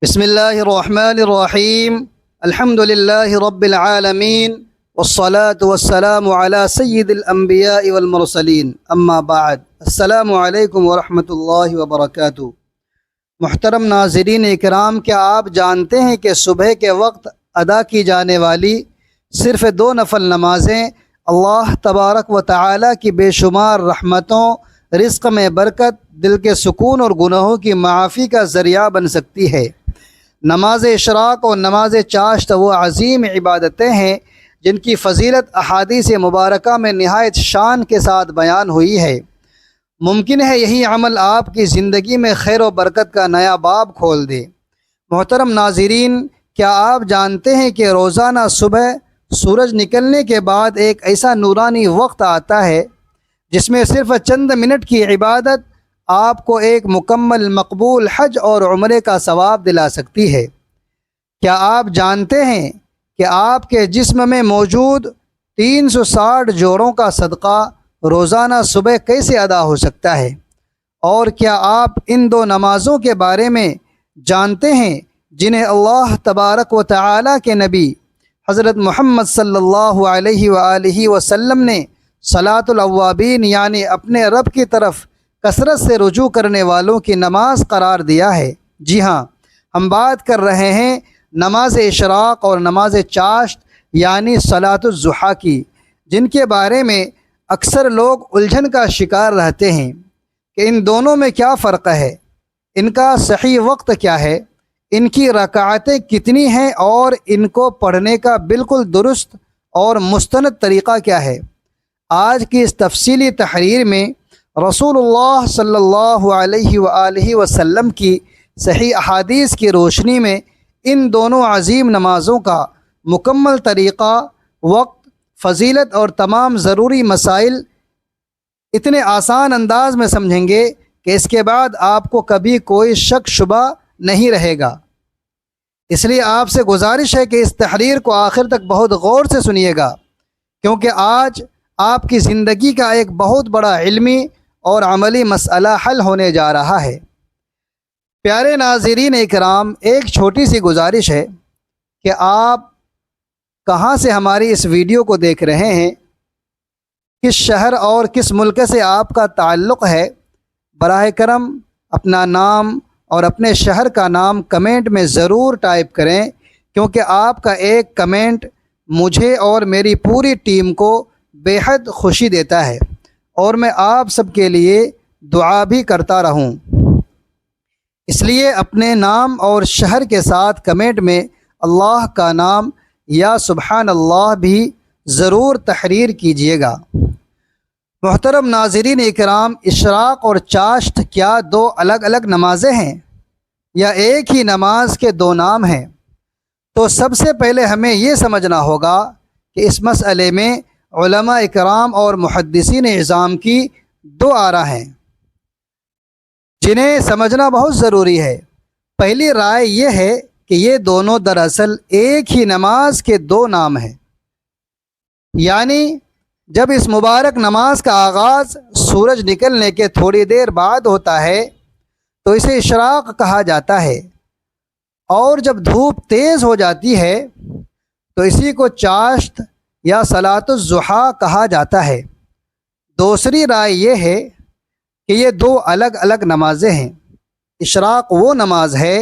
بسم اللہ الرحمن الرحیم الحمد للہ رب العالمین والصلاة والسلام علی سید الانبیاء والمرسلین اما بعد السلام علیکم ورحمۃ اللہ وبرکاتہ۔ محترم ناظرین اکرام، کیا آپ جانتے ہیں کہ صبح کے وقت ادا کی جانے والی صرف 2 نفل نمازیں اللہ تبارک و تعالی کی بے شمار رحمتوں، رزق میں برکت، دل کے سکون اور گناہوں کی معافی کا ذریعہ بن سکتی ہے؟ نماز اشراق اور نماز چاشت وہ عظیم عبادتیں ہیں جن کی فضیلت احادیث مبارکہ میں نہایت شان کے ساتھ بیان ہوئی ہے۔ ممکن ہے یہی عمل آپ کی زندگی میں خیر و برکت کا نیا باب کھول دے۔ محترم ناظرین، کیا آپ جانتے ہیں کہ روزانہ صبح سورج نکلنے کے بعد ایک ایسا نورانی وقت آتا ہے جس میں صرف چند منٹ کی عبادت آپ کو ایک مکمل مقبول حج اور عمرے کا ثواب دلا سکتی ہے؟ کیا آپ جانتے ہیں کہ آپ کے جسم میں موجود 360 جوڑوں کا صدقہ روزانہ صبح کیسے ادا ہو سکتا ہے؟ اور کیا آپ ان 2 نمازوں کے بارے میں جانتے ہیں جنہیں اللہ تبارک و تعالی کے نبی حضرت محمد صلی اللہ علیہ وآلہ وسلم نے صلاۃ الاوابین یعنی اپنے رب کی طرف کثرت سے رجوع کرنے والوں کی نماز قرار دیا ہے؟ جی ہاں، ہم بات کر رہے ہیں نماز اشراق اور نماز چاشت یعنی صلاۃ الضحیٰ کی، جن کے بارے میں اکثر لوگ الجھن کا شکار رہتے ہیں کہ ان دونوں میں کیا فرق ہے، ان کا صحیح وقت کیا ہے، ان کی رکعتیں کتنی ہیں اور ان کو پڑھنے کا بالکل درست اور مستند طریقہ کیا ہے۔ آج کی اس تفصیلی تحریر میں رسول اللہ صلی اللہ علیہ وآلہ وسلم کی صحیح احادیث کی روشنی میں ان دونوں عظیم نمازوں کا مکمل طریقہ، وقت، فضیلت اور تمام ضروری مسائل اتنے آسان انداز میں سمجھیں گے کہ اس کے بعد آپ کو کبھی کوئی شک شبہ نہیں رہے گا۔ اس لیے آپ سے گزارش ہے کہ اس تحریر کو آخر تک بہت غور سے سنیے گا، کیونکہ آج آپ کی زندگی کا ایک بہت بڑا علمی اور عملی مسئلہ حل ہونے جا رہا ہے۔ پیارے ناظرین اکرام، ایک چھوٹی سی گزارش ہے کہ آپ کہاں سے ہماری اس ویڈیو کو دیکھ رہے ہیں، کس شہر اور کس ملک سے آپ کا تعلق ہے، براہ کرم اپنا نام اور اپنے شہر کا نام کمنٹ میں ضرور ٹائپ کریں، کیونکہ آپ کا ایک کمنٹ مجھے اور میری پوری ٹیم کو بے حد خوشی دیتا ہے اور میں آپ سب کے لیے دعا بھی کرتا رہوں۔ اس لیے اپنے نام اور شہر کے ساتھ کمنٹ میں اللہ کا نام یا سبحان اللہ بھی ضرور تحریر کیجیے گا۔ محترم ناظرین اکرام، اشراق اور چاشت کیا 2 الگ الگ نمازیں ہیں یا ایک ہی نماز کے 2 نام ہیں؟ تو سب سے پہلے ہمیں یہ سمجھنا ہوگا کہ اس مسئلے میں علماء اکرام اور محدثین اعظام کی 2 آراء ہیں جنہیں سمجھنا بہت ضروری ہے۔ پہلی رائے یہ ہے کہ یہ دونوں دراصل ایک ہی نماز کے 2 نام ہیں، یعنی جب اس مبارک نماز کا آغاز سورج نکلنے کے تھوڑی دیر بعد ہوتا ہے تو اسے اشراق کہا جاتا ہے، اور جب دھوپ تیز ہو جاتی ہے تو اسی کو چاشت یا صلاۃ الضحیٰ کہا جاتا ہے۔ دوسری رائے یہ ہے کہ یہ 2 الگ الگ نمازیں ہیں۔ اشراق وہ نماز ہے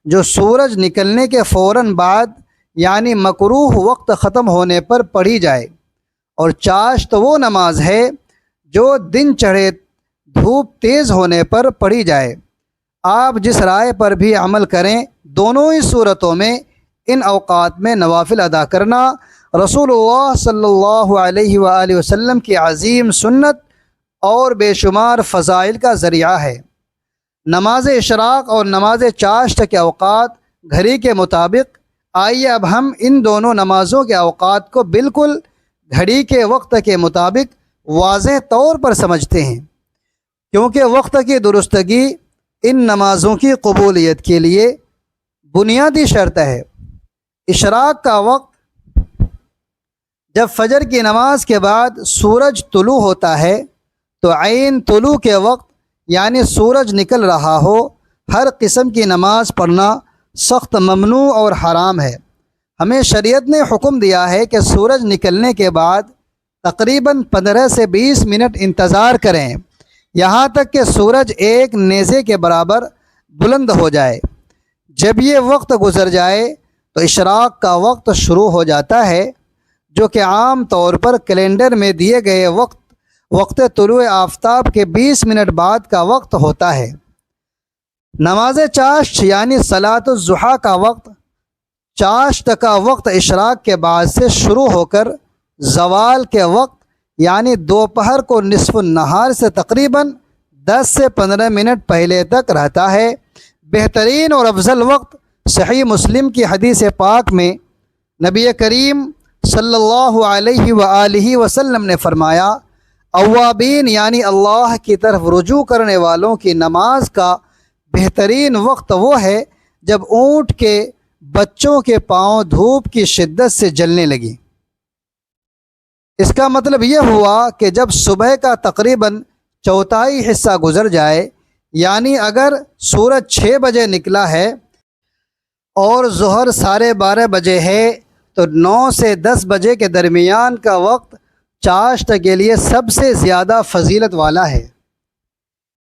جو سورج نکلنے کے فوراً بعد یعنی مکروہ وقت ختم ہونے پر پڑھی جائے، اور چاشت وہ نماز ہے جو دن چڑھے دھوپ تیز ہونے پر پڑھی جائے۔ آپ جس رائے پر بھی عمل کریں، دونوں ہی صورتوں میں ان اوقات میں نوافل ادا کرنا رسول اللہ صلی اللہ علیہ وآلہ وسلم کی عظیم سنت اور بے شمار فضائل کا ذریعہ ہے۔ نماز اشراق اور نماز چاشت کے اوقات گھڑی کے مطابق، آئیے اب ہم ان دونوں نمازوں کے اوقات کو بالکل گھڑی کے وقت کے مطابق واضح طور پر سمجھتے ہیں، کیونکہ وقت کی درستگی ان نمازوں کی قبولیت کے لیے بنیادی شرط ہے۔ اشراق کا وقت جب فجر کی نماز کے بعد سورج طلوع ہوتا ہے تو عین طلوع کے وقت یعنی سورج نکل رہا ہو، ہر قسم کی نماز پڑھنا سخت ممنوع اور حرام ہے۔ ہمیں شریعت نے حکم دیا ہے کہ سورج نکلنے کے بعد تقریباً 15 سے 20 منٹ انتظار کریں، یہاں تک کہ سورج ایک نیزے کے برابر بلند ہو جائے۔ جب یہ وقت گزر جائے تو اشراق کا وقت شروع ہو جاتا ہے، جو کہ عام طور پر کیلنڈر میں دیے گئے وقت طلوع آفتاب کے 20 منٹ بعد کا وقت ہوتا ہے۔ نماز چاشت یعنی صلاۃ الضحیٰ کا وقت چاشت کا وقت اشراق کے بعد سے شروع ہو کر زوال کے وقت یعنی دوپہر کو نصف النہار سے تقریباً 10 سے 15 منٹ پہلے تک رہتا ہے۔ بہترین اور افضل وقت صحیح مسلم کی حدیث پاک میں نبی کریم صلی اللہ علیہ وآلہ وسلم نے فرمایا، اوابین یعنی اللہ کی طرف رجوع کرنے والوں کی نماز کا بہترین وقت وہ ہے جب اونٹ کے بچوں کے پاؤں دھوپ کی شدت سے جلنے لگی۔ اس کا مطلب یہ ہوا کہ جب صبح کا تقریباً چوتھائی حصہ گزر جائے، یعنی اگر سورج 6 بجے نکلا ہے اور ظہر 12:30 بجے ہے تو 9 سے 10 بجے کے درمیان کا وقت چاشت کے لیے سب سے زیادہ فضیلت والا ہے۔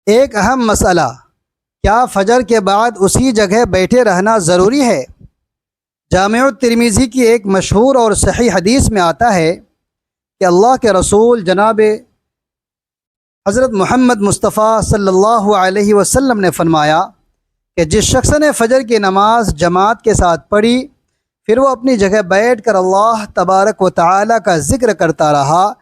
ایک اہم مسئلہ، کیا فجر کے بعد اسی جگہ بیٹھے رہنا ضروری ہے؟ جامع الترمذی کی ایک مشہور اور صحیح حدیث میں آتا ہے کہ اللہ کے رسول جناب حضرت محمد مصطفیٰ صلی اللہ علیہ وسلم نے فرمایا کہ جس شخص نے فجر کی نماز جماعت کے ساتھ پڑھی، پھر وہ اپنی جگہ بیٹھ کر اللہ تبارک و تعالیٰ کا ذکر کرتا رہا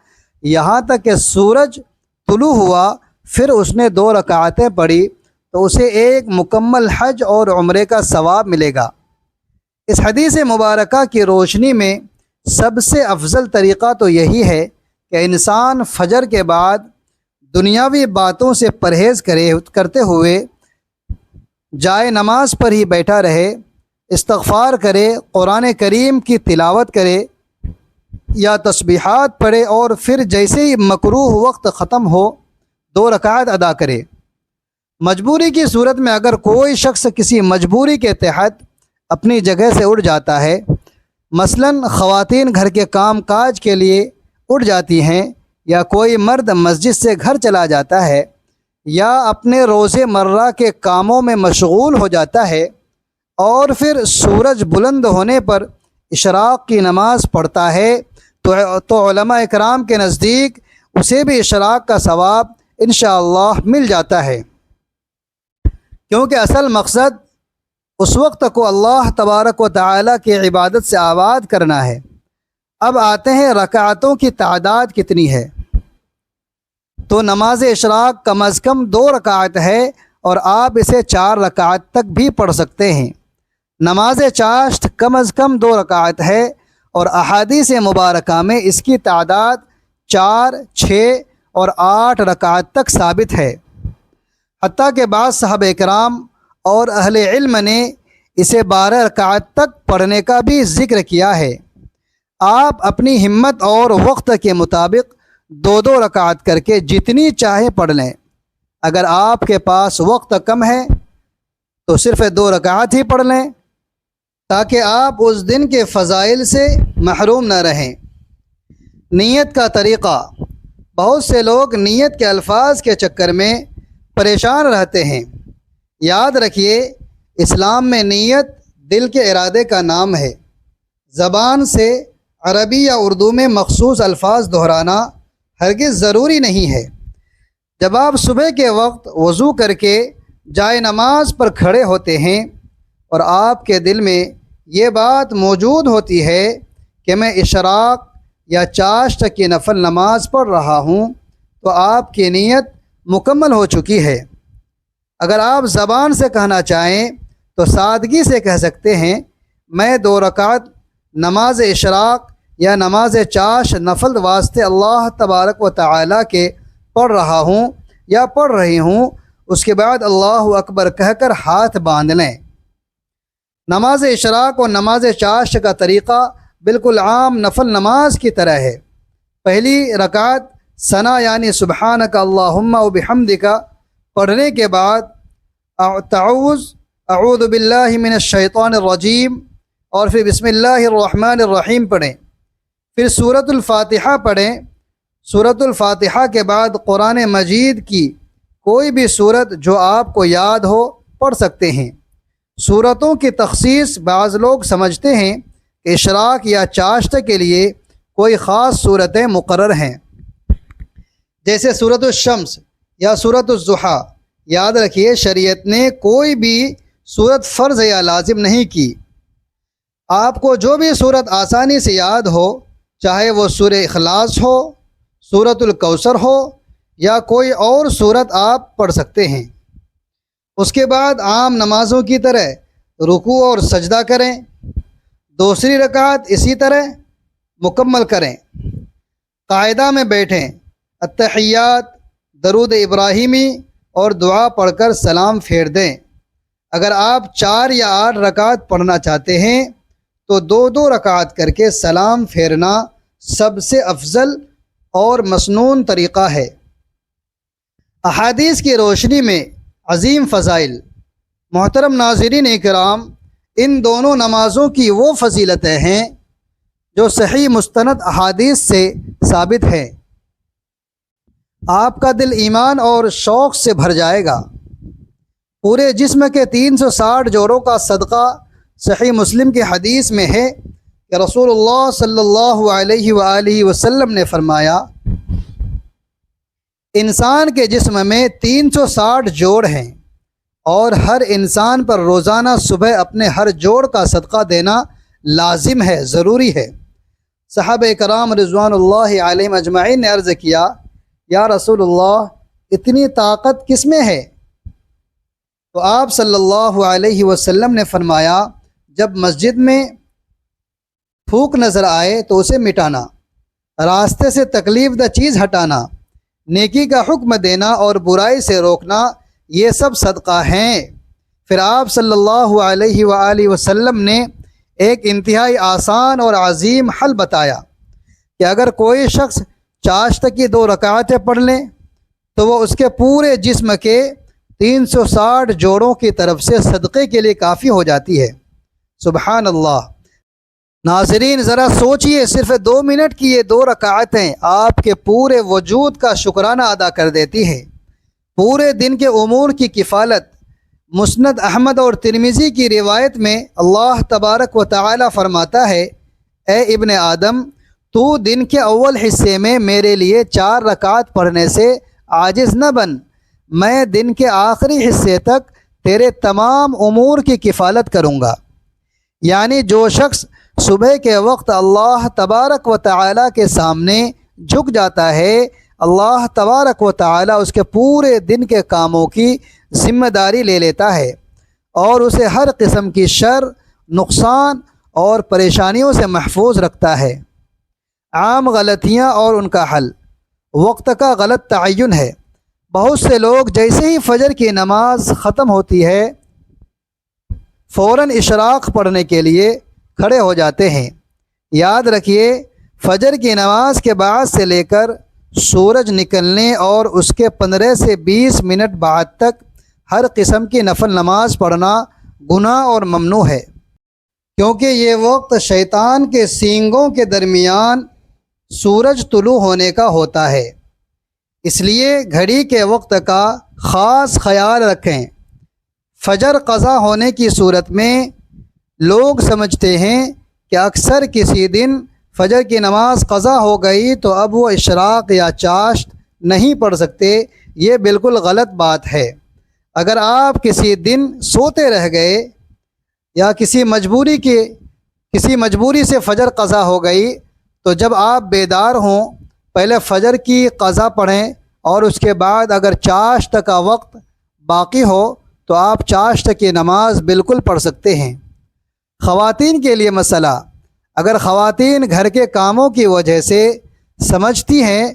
یہاں تک کہ سورج طلوع ہوا، پھر اس نے 2 رکعتیں پڑھی تو اسے ایک مکمل حج اور عمرے کا ثواب ملے گا۔ اس حدیث مبارکہ کی روشنی میں سب سے افضل طریقہ تو یہی ہے کہ انسان فجر کے بعد دنیاوی باتوں سے پرہیز کرتے ہوئے جائے نماز پر ہی بیٹھا رہے، استغفار کرے، قرآن کریم کی تلاوت کرے یا تسبیحات پڑھے، اور پھر جیسے ہی مکروہ وقت ختم ہو 2 رکعت ادا کرے۔ مجبوری کی صورت میں اگر کوئی شخص کسی مجبوری کے تحت اپنی جگہ سے اٹھ جاتا ہے، مثلاً خواتین گھر کے کام کاج کے لیے اٹھ جاتی ہیں، یا کوئی مرد مسجد سے گھر چلا جاتا ہے، یا اپنے روز مرہ کے کاموں میں مشغول ہو جاتا ہے، اور پھر سورج بلند ہونے پر اشراق کی نماز پڑھتا ہے تو علماء اکرام کے نزدیک اسے بھی اشراق کا ثواب انشاءاللہ مل جاتا ہے، کیونکہ اصل مقصد اس وقت کو اللہ تبارک و تعالیٰ کی عبادت سے آباد کرنا ہے۔ اب آتے ہیں رکعتوں کی تعداد کتنی ہے؟ تو نماز اشراق کم از کم 2 رکعت ہے اور آپ اسے 4 رکعت تک بھی پڑھ سکتے ہیں۔ نماز چاشت کم از کم 2 رکعت ہے اور احادیث مبارکہ میں اس کی تعداد 4، 6 اور 8 رکعت تک ثابت ہے، حتیٰ کہ بعض صحابہ کرام اور اہل علم نے اسے 12 رکعت تک پڑھنے کا بھی ذکر کیا ہے۔ آپ اپنی ہمت اور وقت کے مطابق 2 رکعت کر کے جتنی چاہے پڑھ لیں۔ اگر آپ کے پاس وقت کم ہے تو صرف 2 رکعت ہی پڑھ لیں تاکہ آپ اس دن کے فضائل سے محروم نہ رہیں۔ نیت کا طریقہ، بہت سے لوگ نیت کے الفاظ کے چکر میں پریشان رہتے ہیں۔ یاد رکھیے، اسلام میں نیت دل کے ارادے کا نام ہے۔ زبان سے عربی یا اردو میں مخصوص الفاظ دہرانا ہرگز ضروری نہیں ہے۔ جب آپ صبح کے وقت وضو کر کے جائے نماز پر کھڑے ہوتے ہیں اور آپ کے دل میں یہ بات موجود ہوتی ہے کہ میں اشراق یا چاشت کی نفل نماز پڑھ رہا ہوں، تو آپ کی نیت مکمل ہو چکی ہے۔ اگر آپ زبان سے کہنا چاہیں تو سادگی سے کہہ سکتے ہیں، میں 2 رکعت نماز اشراق یا نماز چاشت نفل واسطے اللہ تبارک و تعالیٰ کے پڑھ رہا ہوں یا پڑھ رہی ہوں۔ اس کے بعد اللہ اکبر کہہ کر ہاتھ باندھ لیں۔ نماز اشراق اور نماز چاشت کا طریقہ بالکل عام نفل نماز کی طرح ہے۔ پہلی رکعت ثنا یعنی سبحانک اللہم و بحمدک پڑھنے کے بعد تعوذ اعوذ باللہ من الشیطان الرجیم اور پھر بسم اللہ الرحمن الرحیم پڑھیں، پھر سورۃ الفاتحہ پڑھیں۔ سورۃ الفاتحہ کے بعد قرآن مجید کی کوئی بھی سورت جو آپ کو یاد ہو پڑھ سکتے ہیں۔ سورتوں کی تخصیص بعض لوگ سمجھتے ہیں کہ اشراق یا چاشت کے لیے کوئی خاص صورتیں مقرر ہیں، جیسے سورۃ الشمس یا سورۃ الضحیٰ۔ یاد رکھیے شریعت نے کوئی بھی سورت فرض یا لازم نہیں کی۔ آپ کو جو بھی سورت آسانی سے یاد ہو، چاہے وہ سورہ اخلاص ہو، سورۃ الکوثر ہو یا کوئی اور سورت آپ پڑھ سکتے ہیں۔ اس کے بعد عام نمازوں کی طرح رکوع اور سجدہ کریں، دوسری رکعت اسی طرح مکمل کریں، قاعدہ میں بیٹھیں، التحیات، درود ابراہیمی اور دعا پڑھ کر سلام پھیر دیں۔ اگر آپ 4 یا 8 رکعت پڑھنا چاہتے ہیں تو 2 رکعت کر کے سلام پھیرنا سب سے افضل اور مسنون طریقہ ہے۔ احادیث کی روشنی میں عظیم فضائل۔ محترم ناظرین اکرام، ان دونوں نمازوں کی وہ فضیلتیں ہیں جو صحیح مستند احادیث سے ثابت ہیں۔ آپ کا دل ایمان اور شوق سے بھر جائے گا۔ پورے جسم کے 360 جوڑوں کا صدقہ صحیح مسلم کی حدیث میں ہے کہ رسول اللہ صلی اللہ علیہ وآلہ وسلم نے فرمایا، انسان کے جسم میں 360 جوڑ ہیں اور ہر انسان پر روزانہ صبح اپنے ہر جوڑ کا صدقہ دینا لازم ہے، ضروری ہے۔ صحابہ کرام رضوان اللہ علیہم اجمعین نے عرض کیا، یا رسول اللہ اتنی طاقت کس میں ہے؟ تو آپ صلی اللہ علیہ وسلم نے فرمایا، جب مسجد میں پھونک نظر آئے تو اسے مٹانا، راستے سے تکلیف دہ چیز ہٹانا، نیکی کا حکم دینا اور برائی سے روکنا، یہ سب صدقہ ہیں۔ پھر آپ صلی اللہ علیہ وآلہ وسلم نے ایک انتہائی آسان اور عظیم حل بتایا کہ اگر کوئی شخص چاشت کی 2 رکعتیں پڑھ لیں تو وہ اس کے پورے جسم کے 360 جوڑوں کی طرف سے صدقے کے لیے کافی ہو جاتی ہے۔ سبحان اللہ۔ ناظرین ذرا سوچئے، صرف 2 منٹ کی یہ 2 رکعتیں آپ کے پورے وجود کا شکرانہ ادا کر دیتی ہیں، پورے دن کے امور کی کفالت۔ مسند احمد اور ترمذی کی روایت میں اللہ تبارک و تعالی فرماتا ہے، اے ابن آدم، تو دن کے اول حصے میں میرے لیے 4 رکعت پڑھنے سے عاجز نہ بن، میں دن کے آخری حصے تک تیرے تمام امور کی کفالت کروں گا۔ یعنی جو شخص صبح کے وقت اللہ تبارک و تعالی کے سامنے جھک جاتا ہے، اللہ تبارک و تعالی اس کے پورے دن کے کاموں کی ذمہ داری لے لیتا ہے اور اسے ہر قسم کی شر، نقصان اور پریشانیوں سے محفوظ رکھتا ہے۔ عام غلطیاں اور ان کا حل۔ وقت کا غلط تعین ہے۔ بہت سے لوگ جیسے ہی فجر کی نماز ختم ہوتی ہے فوراً اشراق پڑھنے کے لیے کھڑے ہو جاتے ہیں۔ یاد رکھیے، فجر کی نماز کے بعد سے لے کر سورج نکلنے اور اس کے 15 سے 20 منٹ بعد تک ہر قسم کی نفل نماز پڑھنا گناہ اور ممنوع ہے، کیونکہ یہ وقت شیطان کے سینگوں کے درمیان سورج طلوع ہونے کا ہوتا ہے۔ اس لیے گھڑی کے وقت کا خاص خیال رکھیں۔ فجر قضا ہونے کی صورت میں لوگ سمجھتے ہیں کہ اکثر کسی دن فجر کی نماز قضا ہو گئی تو اب وہ اشراق یا چاشت نہیں پڑھ سکتے۔ یہ بالکل غلط بات ہے۔ اگر آپ کسی دن سوتے رہ گئے یا کسی مجبوری سے فجر قضا ہو گئی تو جب آپ بیدار ہوں پہلے فجر کی قضا پڑھیں اور اس کے بعد اگر چاشت کا وقت باقی ہو تو آپ چاشت کی نماز بالکل پڑھ سکتے ہیں۔ خواتین کے لیے مسئلہ۔ اگر خواتین گھر کے کاموں کی وجہ سے سمجھتی ہیں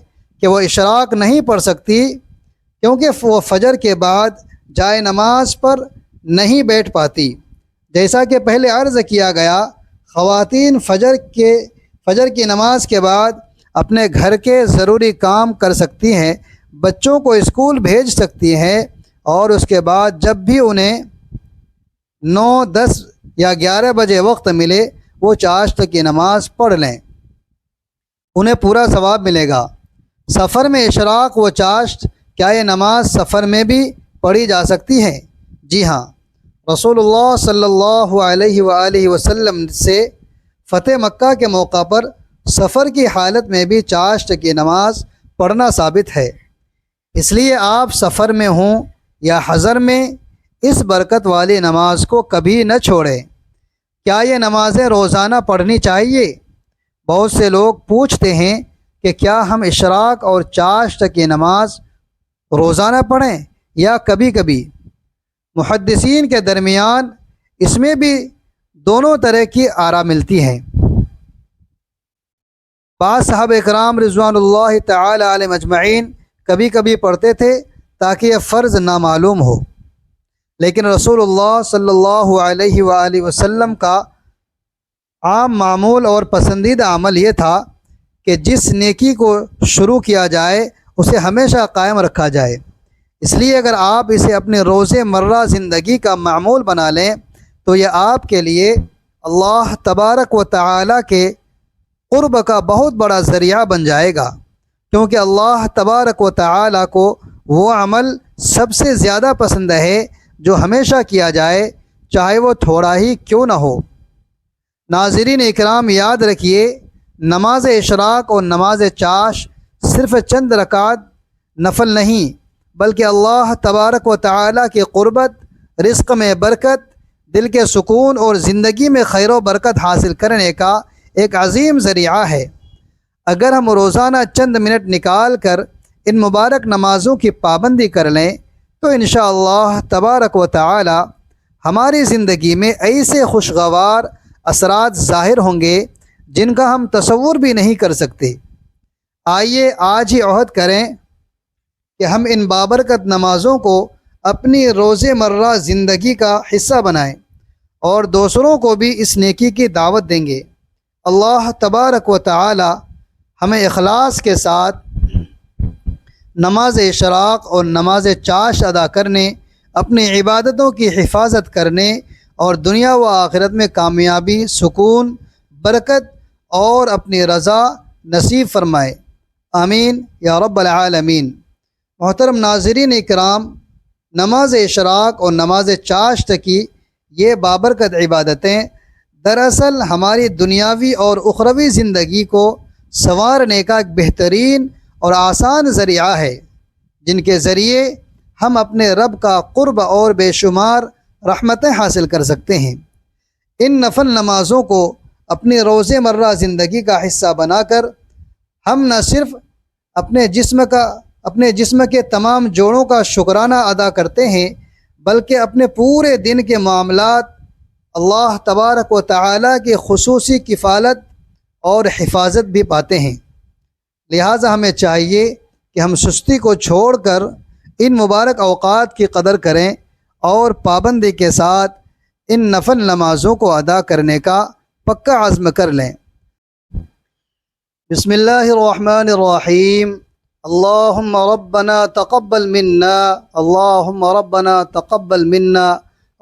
کہ وہ اشراق نہیں پڑھ سکتی کیونکہ وہ فجر کے بعد جائے نماز پر نہیں بیٹھ پاتی، جیسا کہ پہلے عرض کیا گیا، خواتین فجر کی نماز کے بعد اپنے گھر کے ضروری کام کر سکتی ہیں، بچوں کو اسکول بھیج سکتی ہیں اور اس کے بعد جب بھی انہیں 9, 10 یا 11 بجے وقت ملے وہ چاشت کی نماز پڑھ لیں، انہیں پورا ثواب ملے گا۔ سفر میں اشراق و چاشت، کیا یہ نماز سفر میں بھی پڑھی جا سکتی ہے؟ جی ہاں، رسول اللہ صلی اللہ علیہ وآلہ وسلم سے فتح مکہ کے موقع پر سفر کی حالت میں بھی چاشت کی نماز پڑھنا ثابت ہے۔ اس لیے آپ سفر میں ہوں یا حضر میں اس برکت والی نماز کو کبھی نہ چھوڑیں۔ کیا یہ نمازیں روزانہ پڑھنی چاہیے؟ بہت سے لوگ پوچھتے ہیں کہ کیا ہم اشراق اور چاشت کی نماز روزانہ پڑھیں یا کبھی کبھی؟ محدثین کے درمیان اس میں بھی دونوں طرح کی آراء ملتی ہیں۔ بعض صحابہ اکرام رضوان اللہ تعالی علیہم اجمعین کبھی کبھی پڑھتے تھے تاکہ یہ فرض نامعلوم ہو، لیکن رسول اللہ صلی اللہ علیہ وآلہ وسلم کا عام معمول اور پسندیدہ عمل یہ تھا کہ جس نیکی کو شروع کیا جائے اسے ہمیشہ قائم رکھا جائے۔ اس لیے اگر آپ اسے اپنے روز مرہ زندگی کا معمول بنا لیں تو یہ آپ کے لیے اللہ تبارک و تعالی کے قرب کا بہت بڑا ذریعہ بن جائے گا، کیونکہ اللہ تبارک و تعالی کو وہ عمل سب سے زیادہ پسند ہے جو ہمیشہ کیا جائے، چاہے وہ تھوڑا ہی کیوں نہ ہو۔ ناظرین اکرام، یاد رکھیے، نماز اشراق اور نماز چاش صرف چند رکعت نفل نہیں، بلکہ اللہ تبارک و تعالی کی قربت، رزق میں برکت، دل کے سکون اور زندگی میں خیر و برکت حاصل کرنے کا ایک عظیم ذریعہ ہے۔ اگر ہم روزانہ چند منٹ نکال کر ان مبارک نمازوں کی پابندی کر لیں تو انشاءاللہ تبارک و تعالی ہماری زندگی میں ایسے خوشگوار اثرات ظاہر ہوں گے جن کا ہم تصور بھی نہیں کر سکتے۔ آئیے آج ہی عہد کریں کہ ہم ان بابرکت نمازوں کو اپنی روز مرہ زندگی کا حصہ بنائیں اور دوسروں کو بھی اس نیکی کی دعوت دیں گے۔ اللہ تبارک و تعالی ہمیں اخلاص کے ساتھ نماز اشراق اور نماز چاش ادا کرنے، اپنی عبادتوں کی حفاظت کرنے اور دنیا و آخرت میں کامیابی، سکون، برکت اور اپنی رضا نصیب فرمائے، آمین یا رب العالمین۔ محترم ناظرین اکرام، نماز اشراق اور نماز چاشت کی یہ بابرکت عبادتیں دراصل ہماری دنیاوی اور اخروی زندگی کو سنوارنے کا ایک بہترین اور آسان ذریعہ ہے، جن کے ذریعے ہم اپنے رب کا قرب اور بے شمار رحمتیں حاصل کر سکتے ہیں۔ ان نفل نمازوں کو اپنی روز مرہ زندگی کا حصہ بنا کر ہم نہ صرف اپنے جسم کے تمام جوڑوں کا شکرانہ ادا کرتے ہیں، بلکہ اپنے پورے دن کے معاملات اللہ تبارک و تعالی کی خصوصی کفالت اور حفاظت بھی پاتے ہیں۔ لہٰذا ہمیں چاہیے کہ ہم سستی کو چھوڑ کر ان مبارک اوقات کی قدر کریں اور پابندی کے ساتھ ان نفل نمازوں کو ادا کرنے کا پکا عزم کر لیں۔ بسم اللہ الرحمن الرحیم، اللہم ربنا تقبل منا، اللہم ربنا تقبل منا،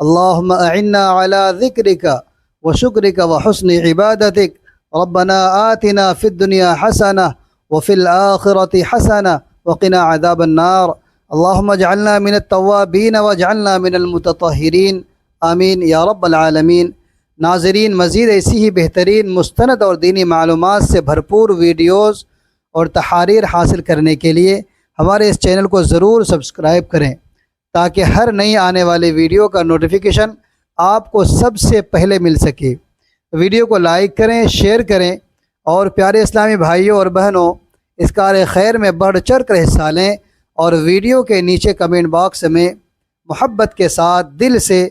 اللہم اعنا علی ذکرک وشکرک وحسن عبادتک، ربنا آتنا فی الدنیا حسنہ وفی الآخرۃ حسنہ وقنا عذاب النار، اللہم اجعلنا من التوابین واجعلنا من المتطہرین، آمین یا رب العالمین۔ ناظرین، مزید ایسی ہی بہترین مستند اور دینی معلومات سے بھرپور ویڈیوز اور تحاریر حاصل کرنے کے لیے ہمارے اس چینل کو ضرور سبسکرائب کریں تاکہ ہر نئی آنے والے ویڈیو کا نوٹیفیکیشن آپ کو سب سے پہلے مل سکے۔ ویڈیو کو لائک کریں، شیئر کریں اور پیارے اسلامی بھائیوں اور بہنوں، اس کار خیر میں بڑھ چڑھ کر حصہ لیں اور ویڈیو کے نیچے کمنٹ باکس میں محبت کے ساتھ دل سے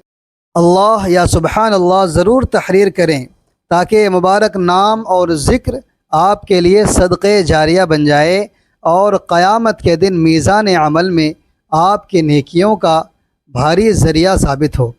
اللہ یا سبحان اللہ ضرور تحریر کریں تاکہ یہ مبارک نام اور ذکر آپ کے لیے صدقے جاریہ بن جائے اور قیامت کے دن میزان عمل میں آپ کی نیکیوں کا بھاری ذریعہ ثابت ہو۔